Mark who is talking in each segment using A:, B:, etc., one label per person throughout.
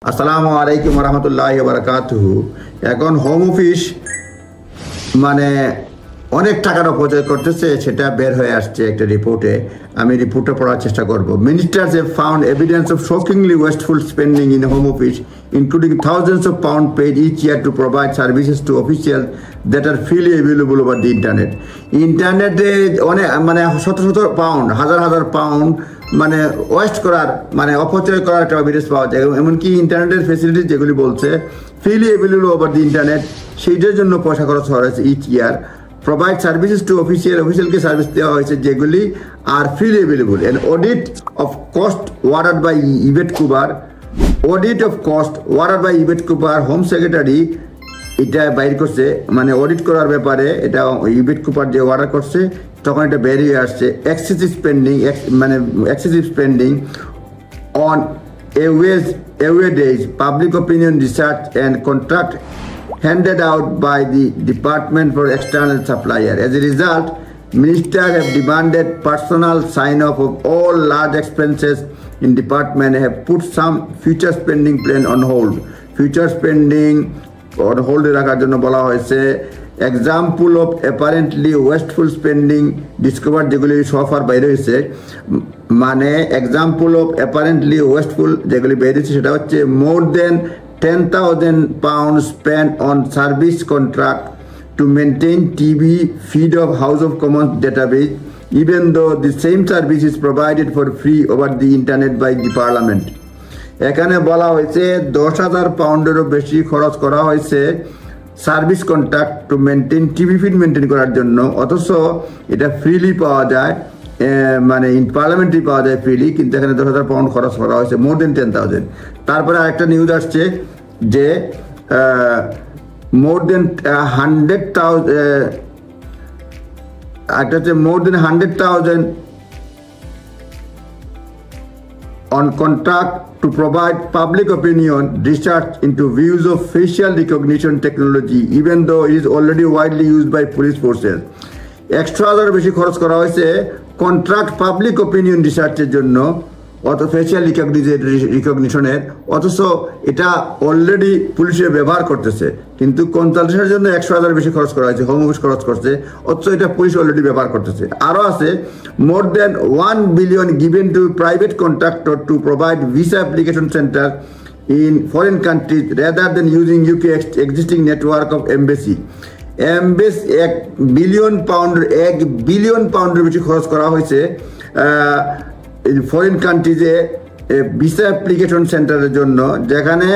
A: আসসালামু আলাইকুম রহমতুল্লাহি ওয়া বারাকাতুহু। এখন হোম অফিস মানে অনেক টাকার অপচয় করতেছে, সেটা বের হয়ে আসছে একটা রিপোর্টে। আমি রিপোর্টটা পড়ার চেষ্টা করব। Ministers have found evidence of shockingly wasteful spending in home office, including thousands of pound paid each year to provide services to official that are freely available over the internet. ইন্টারনেটে অনেক মানে শত শত পাউন্ড, হাজার হাজার pound মানে West করার মানে অপচয় করার একটা এভিডেন্স পাওয়া যায়। এমনকি ইন্টারনেটের ফেসিলিটি যেগুলি বলছে freely available over the internet, সেইটার জন্য পয়সা খরচ করা হয়েছে each year. Provide services to অফিসিয়ালকে সার্ভিস দেওয়া হয়েছে যেগুলি আর freely available. And audit of cost ordered by Yvette Cooper, audit of cost ordered by Yvette Cooper home secretary এটা বাইর করছে, মানে অডিট করার ব্যাপারে এটা ইভেট কুপার যে অর্ডার করছে তখন এটা বেরিয়ে আসছে। Excessive spending on away days, public opinion research and contract handed out by the Department for External Supplier. As a result, ministers have demanded personal sign-off of all large expenses in department and have put some future spending plan on hold. Future spending on hold রাখার জন্য বলা হয়েছে। Example of apparently wasteful spending discover যেগুলি সফার বাইরে হয়েছে, মানে example of apparently wasteful যেগুলি বেরিয়েছে সেটা হচ্ছে মোর দেন 10,000 pounds spent on service contract to maintain TV feed of House of Commons database, even though the same service is provided for free over the internet by the Parliament. এখানে বলা হয়েছে 10,000 পাউন্ডেরও বেশি খরচ করা হয়েছে service contract to maintain TV feed maintain করার জন্য, অথচ এটা ফ্রিলি পাওয়া যায়, মানে ইন পার্লামেন্টই পাওয়া যায় ফ্রিলি, কিন্তু এখানে 10,000 পাউন্ড খরচ করা হয়েছে, মোর দেন 10,000। তারপরে আরেকটা নিউজ আসছে যে মোর দেন 100,000, একটা হচ্ছে মোর দেন 100,000 on contract to provide public opinion research into views of facial recognition technology, even though it is already widely used by police forces. Extra বেশি খরচ করা হয়েছে কন্ট্রাক্ট পাবলিক অপিনিয়ন রিসার্চের জন্য, অত ফেসিয়াল রিকগনিশনের, অথচ এটা অলরেডি পুলিশে ব্যবহার করতেছে, কিন্তু কনসালটেশনের জন্য 100,000 বেশি খরচ করা হয়েছে, হোম অফিস খরচ করছে, অথচ এটা পুলিশ অলরেডি ব্যবহার করতেছে। আরও আছে মোর দেন 1 billion given to private contractor to provide visa application centre in foreign countries rather than using UK existing network of embassy. 1 billion পাউন্ডের বেশি খরচ করা হয়েছে ফরেন কান্ট্রিজে ভিসা অ্যাপ্লিকেশন সেন্টারের জন্য, যেখানে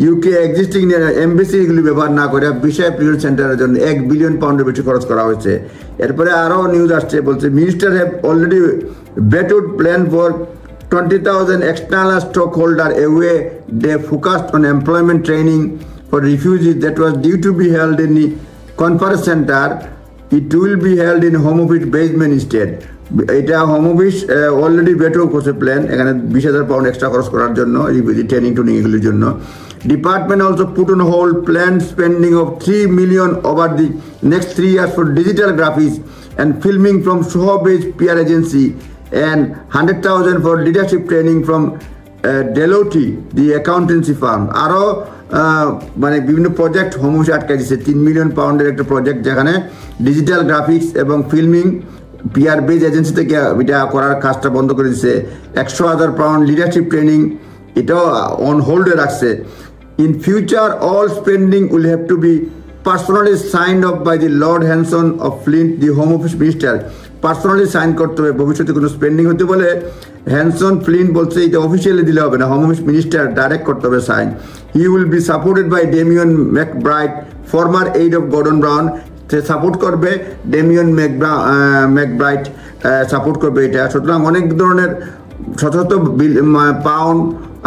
A: ইউকে এক্সিস্টিং এমবেসিগুলি ব্যবহার না করে ভিসা অ্যাপ্লিকেশন সেন্টারের জন্য 1 বিলিয়ন পাউন্ডের বেশি খরচ করা হয়েছে। এরপরে আরও নিউজ আসছে, বলছে minister have already vetted plan for 20,000 external stockholder away day focused on employment training for refugees that was due to be held in the conference center. It will be held in home office basement instead. এটা home office already বেটও করছে plan, এখানে 20,000 pound extra খরচ করার জন্য training এগুলির জন্য। Department also put on hold plan spending of 3 million over the next 3 years for digital graphics and filming from সোহবেজ PR agency and 100,000 for leadership training from Deloitte the accountancy firm. আরও মানে বিভিন্ন project home অফিসে আটকে দিচ্ছে। 3 million পাউন্ডের একটা project, যেখানে ডিজিটাল গ্রাফিক্স এবং ফিল্মিং পিআর বেজ এজেন্সি থেকে এটা করার কাজটা বন্ধ করে দিচ্ছে। 100,000 পাউন্ড লিডারশিপ ট্রেনিং এটাও অন হোল্ডে রাখছে। In future all spending will have to be personally signed off by the Lord Hanson of Flint, the home office minister. Personally sign করতে হবে, ভবিষ্যতে কোনো স্পেন্ডিং হতে বলে হ্যানসন ফ্লিন্ট বলছে এটা অফিসিয়ালি দিলে হবে না, হোম অফিস মিনিস্টার ডাইরেক্ট করতে হবে sign. He will be supported by Damian McBride, former aide of Gordon Brown. সে সাপোর্ট করবে, ডেমিয়ন ম্যাকব্রাইট সাপোর্ট করবে এটা। সুতরাং অনেক ধরনের শত শত পাউন্ড,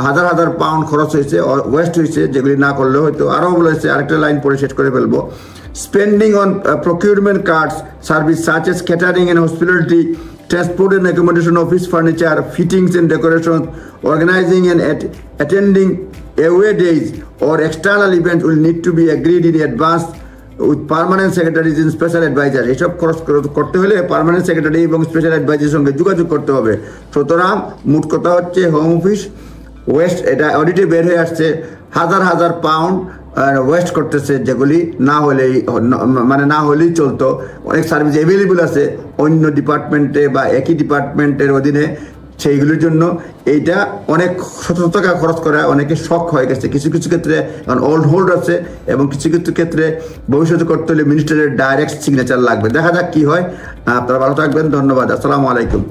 A: হাজার হাজার পাউন্ড খরচ হয়েছে, ওয়েস্ট হয়েছে, যেগুলি না করলে হয়তো। আরও বলেছে, আরেকটা লাইন পরে শেষ করে ফেলবো। Spending on procurement cards service such as catering and hospitality, transport and accommodation, office furniture, fittings and decorations, organizing and attending away days or external events will need to be agreed in advance with permanent secretaries and special advisors. এসব খরচ করতে হলে permanent secretary এবং special অ্যাডভাইজারের সঙ্গে যোগাযোগ করতে হবে। সুতরাং মোট কথা হচ্ছে হোম অফিস ওয়েস্ট, এটা অডিটে বের হয়ে আসছে, হাজার হাজার পাউন্ড ওয়েস্ট করতেছে, যেগুলি না হলেই মানে না হলেই চলতো। অনেক সার্ভিস অ্যাভেলেবল আছে অন্য ডিপার্টমেন্টে বা একই ডিপার্টমেন্টের অধীনে, সেইগুলির জন্য এইটা অনেক শত শত টাকা খরচ করা অনেকে শখ হয়ে গেছে। কিছু কিছু ক্ষেত্রে এখন অল্ড হোল্ড আছে এবং কিছু কিছু ক্ষেত্রে ভবিষ্যতে করতে হলে মিনিস্টারের ডাইরেক্ট সিগনেচার লাগবে। দেখা যাক কি হয়। আপনারা ভালো থাকবেন, ধন্যবাদ, আসসালামু আলাইকুম।